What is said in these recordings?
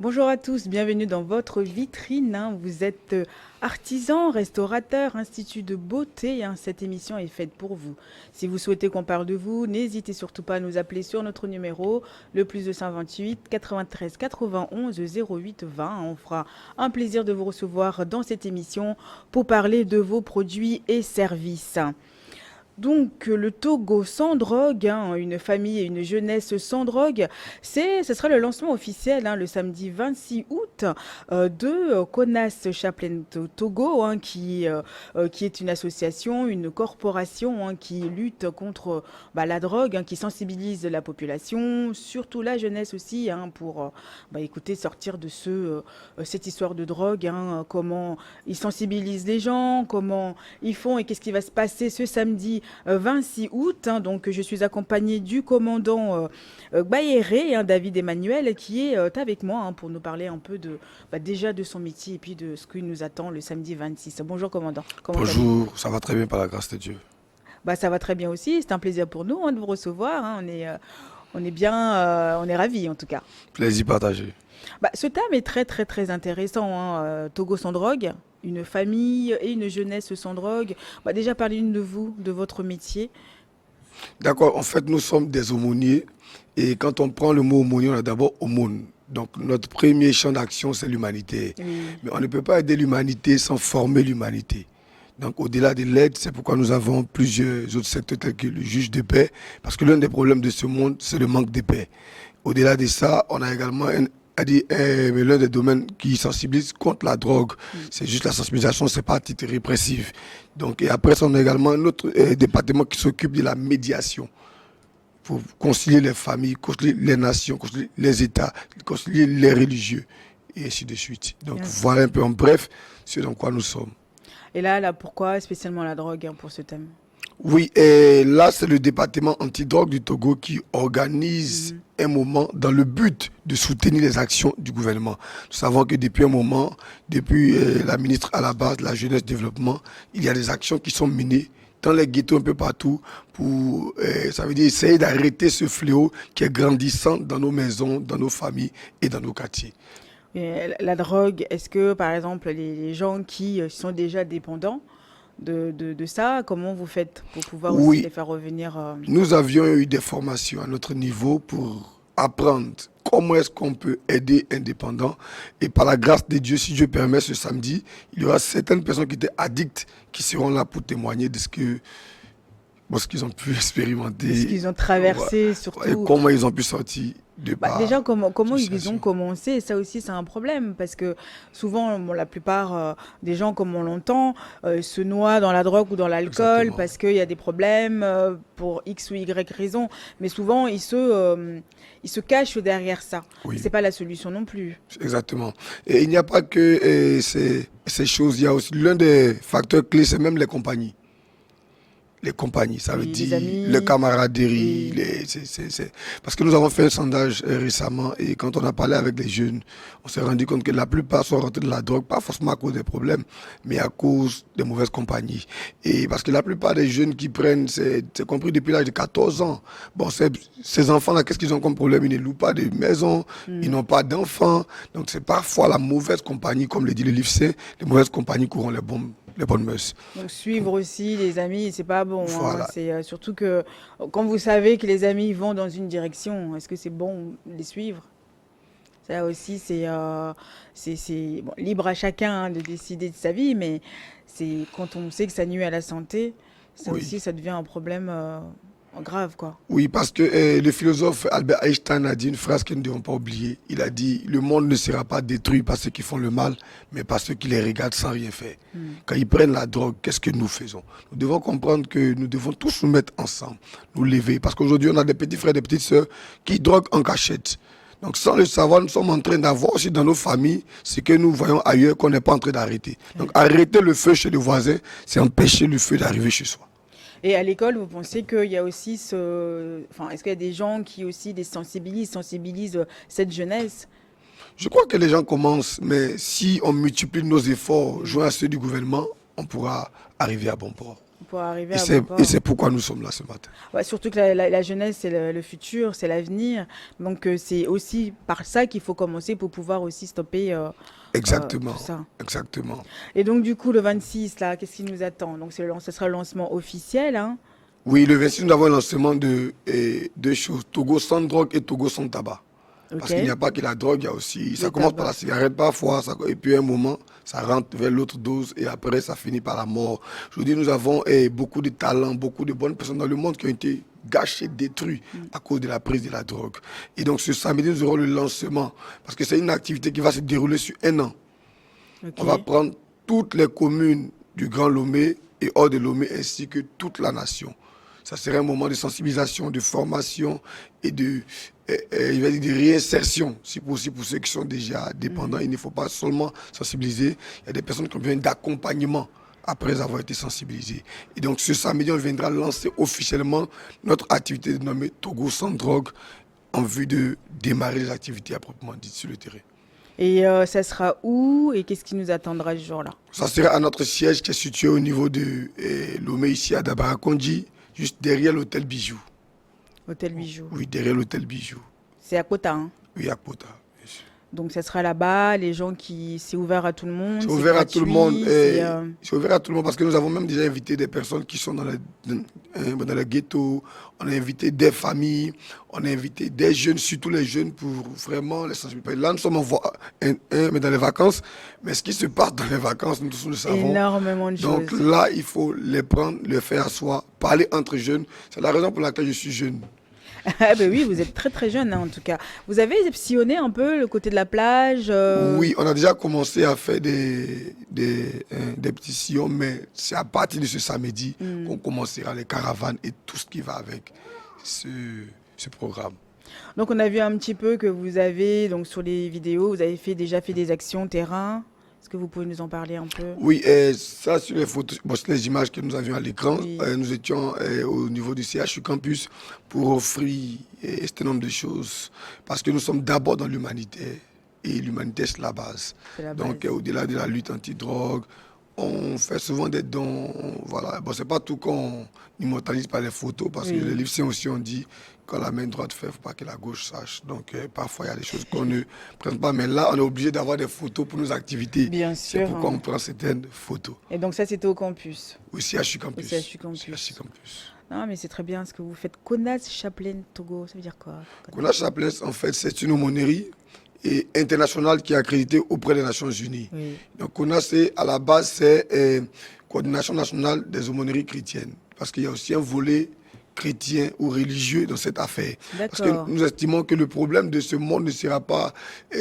Bonjour à tous, bienvenue dans votre vitrine, hein. Vous êtes artisan, restaurateur, institut de beauté, hein. Cette émission est faite pour vous. Si vous souhaitez qu'on parle de vous, n'hésitez surtout pas à nous appeler sur notre numéro, le plus 228 93 91 08 20. On fera un plaisir de vous recevoir dans cette émission pour parler de vos produits et services. Donc, le Togo sans drogue, hein, une famille et une jeunesse sans drogue, ce sera le lancement officiel, hein, le samedi 26 août de CONAS Chaplain Togo, hein, qui est une association, une corporation, hein, qui lutte contre la drogue, hein, qui sensibilise la population, surtout la jeunesse aussi, hein, pour écoutez, sortir de cette histoire de drogue, hein, comment ils sensibilisent les gens, comment ils font et qu'est-ce qui va se passer ce samedi 26 août. Hein. Donc, je suis accompagnée du commandant Bayéré, hein, David Emmanuel, qui est avec moi, hein, pour nous parler un peu déjà de son métier et puis de ce qui nous attend le samedi 26. Bonjour, commandant. Comment allez-vous? Bonjour, ça va très bien par la grâce de Dieu. Ça va très bien aussi. C'est un plaisir pour nous, hein, de vous recevoir. Hein. On est bien, on est ravis en tout cas. Plaisir partagé. Ce thème est très très très intéressant, hein. Togo sans drogue, une famille et une jeunesse sans drogue. Déjà parlez-nous de vous, de votre métier. D'accord, en fait, nous sommes des aumôniers et quand on prend le mot aumônier, on a d'abord aumône. Donc notre premier champ d'action, c'est l'humanité. Oui. Mais on ne peut pas aider l'humanité sans former l'humanité. Donc au-delà de l'aide, c'est pourquoi nous avons plusieurs autres secteurs tels que le juge de paix, parce que l'un des problèmes de ce monde, c'est le manque de paix. Au-delà de ça, on a également l'un des domaines qui sensibilise contre la drogue. C'est juste la sensibilisation, c'est pas à titre répressif. Donc, et après, on a également un autre département qui s'occupe de la médiation pour concilier les familles, concilier les nations, concilier les États, concilier les religieux, et ainsi de suite. Donc, Bien. voilà un peu en bref ce dans quoi nous sommes. Et là, pourquoi spécialement la drogue, hein, pour ce thème? Oui, et là, c'est le département antidrogue du Togo qui organise Mhm. un moment dans le but de soutenir les actions du gouvernement. Nous savons que depuis un moment, depuis la ministre à la base de la jeunesse développement, il y a des actions qui sont menées dans les ghettos un peu partout pour, ça veut dire, essayer d'arrêter ce fléau qui est grandissant dans nos maisons, dans nos familles et dans nos quartiers. Et la drogue, est-ce que, par exemple, les gens qui sont déjà dépendants de ça, comment vous faites pour pouvoir aussi les Oui, faire revenir nous avions eu des formations à notre niveau pour apprendre comment est-ce qu'on peut aider indépendants. Et par la grâce de Dieu, si Dieu permet, ce samedi, il y aura certaines personnes qui étaient addictes qui seront là pour témoigner de ce qu'ils ont pu de ce expérimenter qu'ils ont ouais, traversé, et surtout? comment ils ont pu sortir de Déjà, par comment cette ils ont situation. commencé, ça aussi c'est un problème, parce que souvent, bon, la plupart des gens, comme on l'entend, se noient dans la drogue ou dans l'alcool Exactement. parce qu'il y a des problèmes pour X ou Y raison, mais souvent ils se cachent derrière ça. Et Oui, c'est pas la solution non plus. exactement. Et il n'y a pas que ces choses, il y a aussi l'un des facteurs clés, c'est même les compagnies. Les compagnies, ça veut Oui, les dire le amis, camaraderie, oui. parce que nous avons fait un sondage récemment et quand on a parlé avec les jeunes, on s'est rendu compte que la plupart sont rentrés dans la drogue, pas forcément à cause des problèmes, mais à cause des mauvaises compagnies. Et parce que la plupart des jeunes qui prennent, c'est compris depuis l'âge de 14 ans. Bon, ces enfants-là, qu'est-ce qu'ils ont comme problème? Ils ne louent pas de maison, ils Hmm. n'ont pas d'enfants. Donc c'est parfois la mauvaise compagnie, comme le dit le livre saint, les mauvaises compagnies qui auront les bonnes mœurs. Donc suivre aussi les amis, c'est pas bon, hein. Voilà. C'est surtout que quand vous savez que les amis vont dans une direction, est-ce que c'est bon de les suivre? Ça aussi, bon, libre à chacun, hein, de décider de sa vie, mais c'est quand on sait que ça nuit à la santé, ça Oui. aussi, ça devient un problème grave, quoi. Oui, parce que le philosophe Albert Einstein a dit une phrase que nous ne devons pas oublier. Il a dit, le monde ne sera pas détruit par ceux qui font le mal, mais par ceux qui les regardent sans rien faire. Hmm. Quand ils prennent la drogue, qu'est-ce que nous faisons? Nous devons comprendre que nous devons tous nous mettre ensemble, nous lever. Parce qu'aujourd'hui, on a des petits frères, des petites sœurs qui droguent en cachette. Donc sans le savoir, nous sommes en train d'avoir aussi dans nos familles ce que nous voyons ailleurs qu'on n'est pas en train d'arrêter. Donc arrêter le feu chez le voisin, c'est empêcher le feu d'arriver chez soi. Et à l'école, vous pensez qu'il y a aussi Enfin, est-ce qu'il y a des gens qui aussi sensibilisent cette jeunesse? Je crois que les gens commencent, mais si on multiplie nos efforts joints à ceux du gouvernement, on pourra arriver à bon port. pour arriver Et à bon port. c'est pourquoi nous sommes là ce matin. Ouais, surtout que la jeunesse, c'est le futur, c'est l'avenir. Donc, c'est aussi par ça qu'il faut commencer pour pouvoir aussi stopper tout Exactement, ça. exactement. Et donc, du coup, le 26, là, qu'est-ce qui nous attend? Donc, ce sera le lancement officiel, hein? Oui, le 26, nous avons un lancement de deux choses, Togo sans drogue et Togo sans tabac. Ok. Parce qu'il n'y a pas que la drogue, il y a aussi, Le ça commence par tabac. la cigarette parfois, et puis à un moment, ça rentre vers l'autre dose et après, ça finit par la mort. Je vous dis, nous avons beaucoup de talents, beaucoup de bonnes personnes dans le monde qui ont été gâchées, détruites à cause de la prise de la drogue. Et donc ce samedi, nous aurons le lancement, parce que c'est une activité qui va se dérouler sur un an. Ok. On va prendre toutes les communes du Grand Lomé et hors de Lomé, ainsi que toute la nation. Ça serait un moment de sensibilisation, de formation et je vais dire de réinsertion, si possible, pour ceux qui sont déjà dépendants. Il ne faut pas seulement sensibiliser. Il y a des personnes qui ont besoin d'accompagnement après avoir été sensibilisées. Et donc ce samedi, on viendra lancer officiellement notre activité nommée Togo sans drogue en vue de démarrer les activités à proprement dit sur le terrain. Et ça sera où et qu'est-ce qui nous attendra ce jour-là? Ça sera à notre siège qui est situé au niveau de Lomé, ici à Dabarakondi, juste derrière l'hôtel Bijou. Hôtel Bijou. Oui, derrière l'hôtel Bijou. C'est à Kota, hein? Oui, à Kota. Bien sûr. Donc, ça sera là-bas. Les gens qui. C'est ouvert à tout le monde. C'est C'est ouvert à tout le monde. gratuit. C'est ouvert à tout le monde parce que nous avons même déjà invité des personnes qui sont dans les ghettos. On a invité des familles. On a invité des jeunes, surtout les jeunes, pour vraiment les sensibiliser. Là, nous sommes mais dans les vacances. Mais ce qui se passe dans les vacances, nous tous le savons. Énormément de Donc choses. là, il faut les prendre, les faire asseoir, parler entre jeunes. C'est la raison pour laquelle je suis jeune. Ah ben oui, vous êtes très très jeune hein, en tout cas. Vous avez sillonné un peu le côté de la plage Oui, on a déjà commencé à faire des petits sillons, mais c'est à partir de ce samedi qu'on commencera les caravanes et tout ce qui va avec ce, ce programme. Donc on a vu un petit peu que vous avez, donc sur les vidéos, vous avez déjà fait des actions terrain. Est-ce que vous pouvez nous en parler un peu? Oui, ça sur les photos, bon, sur les images que nous avions à l'écran, Oui. nous étions au niveau du CHU Campus pour offrir un certain nombre de choses, parce que nous sommes d'abord dans l'humanité, et l'humanité c'est la base. C'est la Donc base. au-delà de la lutte anti-drogue, on fait souvent des dons, voilà. Bon, c'est pas tout qu'on immortalise par les photos, parce que Oui. les livres saints aussi on dit, quand la main droite fait, il ne faut pas que la gauche sache. Donc parfois il y a des choses qu'on ne prend pas, mais là on est obligé d'avoir des photos pour nos activités. Bien C'est sûr. pourquoi Hein. on prend certaines photos. Et donc ça c'était au campus. Au CHU Campus. Au CHU Campus. CHU Campus. Non mais c'est très bien ce que vous faites. Konas Chaplain Togo, ça veut dire quoi? Kona Chaplain, en fait, c'est une aumônerie internationale qui est accréditée auprès des Nations Unies. Oui. Donc Kona, c'est à la base, c'est Coordination nationale des aumôneries chrétiennes. Parce qu'il y a aussi un volet chrétien ou religieux dans cette affaire. Parce que D'accord. nous estimons que le problème de ce monde ne sera pas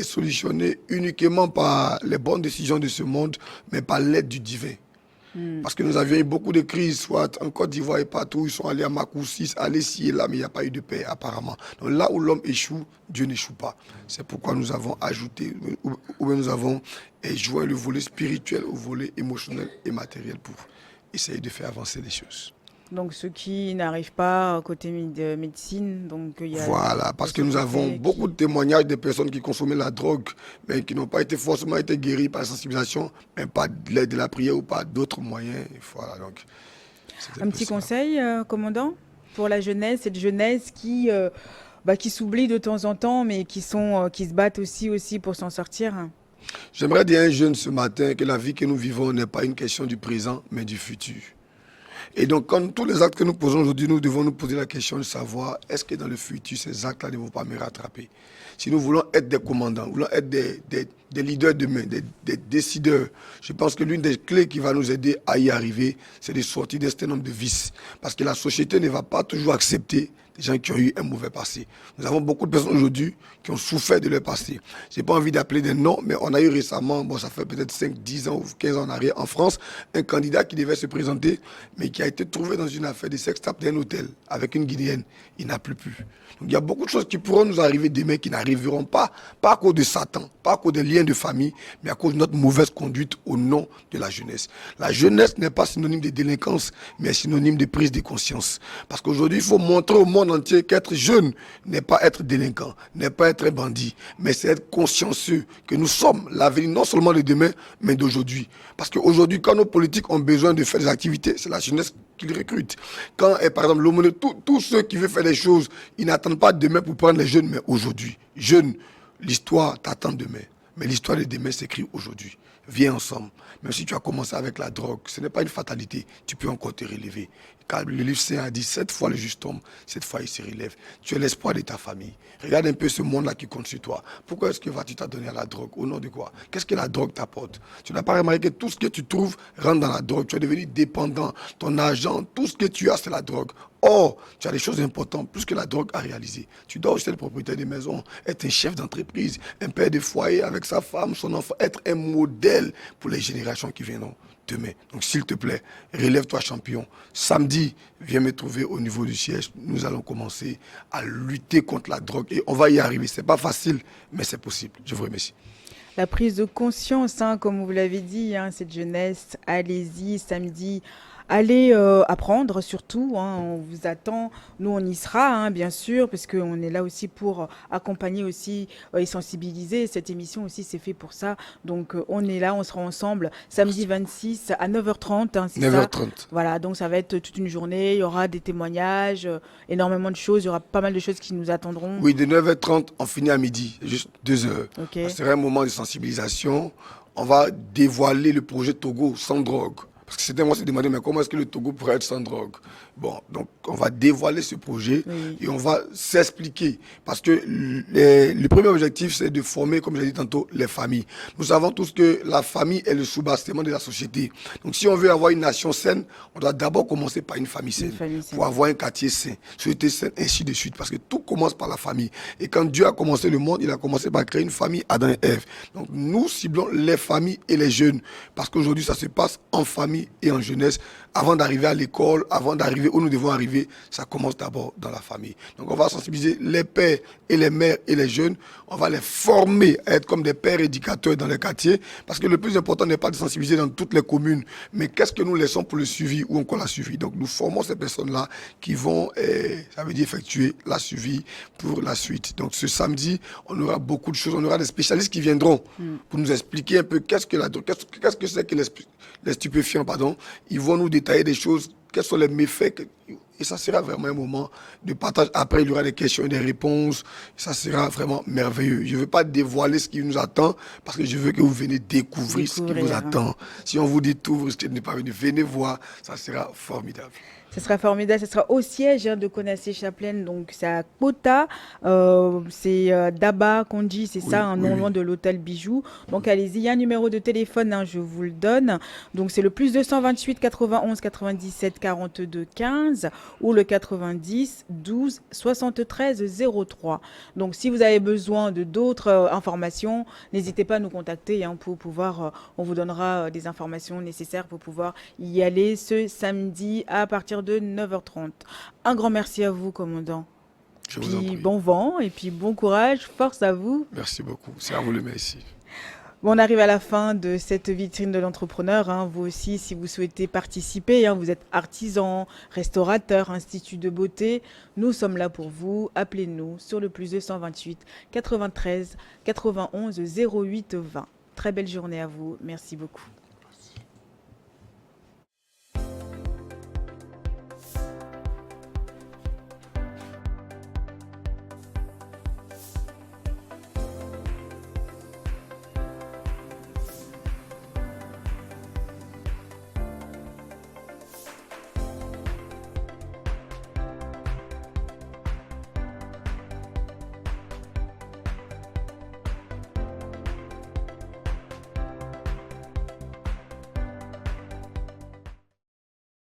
solutionné uniquement par les bonnes décisions de ce monde, mais par l'aide du divin. Parce que nous avions eu beaucoup de crises, soit en Côte d'Ivoire et partout, ils sont allés à Makoussis, allés ci et là, mais il n'y a pas eu de paix apparemment. Donc là où l'homme échoue, Dieu n'échoue pas. C'est pourquoi nous avons ajouté, ou bien nous avons joint le volet spirituel au volet émotionnel et matériel pour essayer de faire avancer les choses. Donc ceux qui n'arrivent pas côté de médecine, donc il y a Voilà, parce que ce nous avons côté beaucoup de témoignages de personnes qui consommaient la drogue, mais qui n'ont pas été forcément été guéries par la sensibilisation, mais par l'aide de la prière ou par d'autres moyens. Voilà, donc. Un petit conseil, commandant, pour la jeunesse, cette jeunesse qui s'oublie de temps en temps, mais qui se battent aussi pour s'en sortir. J'aimerais dire à un jeune ce matin que la vie que nous vivons n'est pas une question du présent, mais du futur. Et donc, quand tous les actes que nous posons aujourd'hui, nous devons nous poser la question de savoir est-ce que dans le futur, ces actes-là ne vont pas me rattraper. Si nous voulons être des commandants, nous voulons être des leaders demain, des décideurs, je pense que l'une des clés qui va nous aider à y arriver, c'est de sortir d'un certain nombre de vices. Parce que la société ne va pas toujours accepter des gens qui ont eu un mauvais passé. Nous avons beaucoup de personnes aujourd'hui qui ont souffert de leur passé. Je n'ai pas envie d'appeler des noms, mais on a eu récemment, bon, ça fait peut-être 5, 10 ans ou 15 ans en arrière, en France, un candidat qui devait se présenter, mais qui a été trouvé dans une affaire de sextape d'un hôtel avec une Guinéenne. Il n'a plus pu. Donc il y a beaucoup de choses qui pourront nous arriver demain qui n'arriveront pas à cause de Satan, pas à cause des liens bien de famille, mais à cause de notre mauvaise conduite au nom de la jeunesse. La jeunesse n'est pas synonyme de délinquance, mais synonyme de prise de conscience. Parce qu'aujourd'hui, il faut montrer au monde entier qu'être jeune n'est pas être délinquant, n'est pas être bandit, mais c'est être consciencieux que nous sommes l'avenir non seulement de demain, mais d'aujourd'hui. Parce qu'aujourd'hui, quand nos politiques ont besoin de faire des activités, c'est la jeunesse qu'ils recrutent. Quand, par exemple, l'aumônier, tous ceux qui veulent faire des choses, ils n'attendent pas demain pour prendre les jeunes, mais aujourd'hui. Jeunes, l'histoire t'attend demain. Mais l'histoire de demain s'écrit aujourd'hui. Viens ensemble. Même si tu as commencé avec la drogue, ce n'est pas une fatalité. Tu peux encore te relever. Car le livre saint a dit 7 fois le juste tombe, 7 fois il se relève. Tu es l'espoir de ta famille. Regarde un peu ce monde-là qui compte sur toi. Pourquoi est-ce que vas-tu t'adonner à la drogue? Au nom de quoi? Qu'est-ce que la drogue t'apporte? Tu n'as pas remarqué que tout ce que tu trouves rentre dans la drogue. Tu es devenu dépendant. Ton argent, tout ce que tu as, c'est la drogue. Or, tu as des choses importantes, plus que la drogue à réaliser. Tu dois aussi être propriétaire de maison, être un chef d'entreprise, un père de foyer avec sa femme, son enfant, être un modèle pour les générations qui viendront demain. Donc, s'il te plaît, relève-toi champion. Samedi, viens me trouver au niveau du siège. Nous allons commencer à lutter contre la drogue et on va y arriver. Ce n'est pas facile, mais c'est possible. Je vous remercie. La prise de conscience, hein, comme vous l'avez dit, hein, cette jeunesse, allez-y, samedi. Allez apprendre surtout, hein, on vous attend, nous on y sera hein, bien sûr, parce qu'on est là aussi pour accompagner aussi et sensibiliser, cette émission aussi c'est fait pour ça, donc on est là, on sera ensemble samedi 26 à 9h30, hein, c'est 9h30. ça. Voilà, donc ça va être toute une journée, il y aura des témoignages, énormément de choses, il y aura pas mal de choses qui nous attendront. Oui, de 9h30, on finit à midi, juste 2 heures. Okay. Ce sera un moment de sensibilisation, on va dévoiler le projet Togo sans drogue. Parce que certains vont se demander, mais comment est-ce que le Togo pourrait être sans drogue? Bon, donc on va dévoiler ce projet et on va s'expliquer. Parce que le premier objectif, c'est de former, comme j'ai dit tantôt, les familles. Nous savons tous que la famille est le soubassement de la société. Donc si on veut avoir une nation saine, on doit d'abord commencer par une famille saine. Pour avoir un quartier sain, société saine, ainsi de suite. Parce que tout commence par la famille. Et quand Dieu a commencé le monde, il a commencé par créer une famille, Adam et Ève. Donc nous ciblons les familles et les jeunes. Parce qu'aujourd'hui, ça se passe en famille et en jeunesse. Avant d'arriver à l'école, avant d'arriver où nous devons arriver, ça commence d'abord dans la famille. Donc on va sensibiliser les pères et les mères et les jeunes. On va les former à être comme des pères éducateurs dans les quartiers. Parce que le plus important n'est pas de sensibiliser dans toutes les communes, mais qu'est-ce que nous laissons pour le suivi ou encore la suivi. Donc nous formons ces personnes-là qui vont, ça veut dire effectuer la suivi pour la suite. Donc ce samedi, on aura beaucoup de choses. On aura des spécialistes qui viendront pour nous expliquer un peu qu'est-ce que c'est que les stupéfiants, pardon. Ils vont nous détailler des choses, quels sont les méfaits. Et ça sera vraiment un moment de partage. Après, il y aura des questions et des réponses. Ça sera vraiment merveilleux. Je ne veux pas dévoiler ce qui nous attend parce que je veux que vous venez découvrir ce qui vous attend. Si on vous dit tout, vous risquez de ne pas venir. Venez voir, ça sera formidable. Ce sera formidable, ce sera au siège hein, de Konasé-Chaplaine, donc c'est à Kota, c'est Daba Kondji, c'est ça, un non loin de l'hôtel Bijou. Donc allez-y, il y a un numéro de téléphone, hein, je vous le donne. Donc c'est le plus 228 91 97 42 15 ou le 90 12 73 03. Donc si vous avez besoin de d'autres informations, n'hésitez pas à nous contacter hein, pour pouvoir, on vous donnera des informations nécessaires pour pouvoir y aller ce samedi à partir de 9h30. Un grand merci à vous, commandant. Je vous en prie. Bon vent et puis bon courage, force à vous. Merci beaucoup, c'est à vous le merci. Bon, on arrive à la fin de cette vitrine de l'entrepreneur. Hein. Vous aussi, si vous souhaitez participer, hein, vous êtes artisan, restaurateur, institut de beauté, nous sommes là pour vous. Appelez-nous sur le plus 228 93 91 08 20. Très belle journée à vous. Merci beaucoup.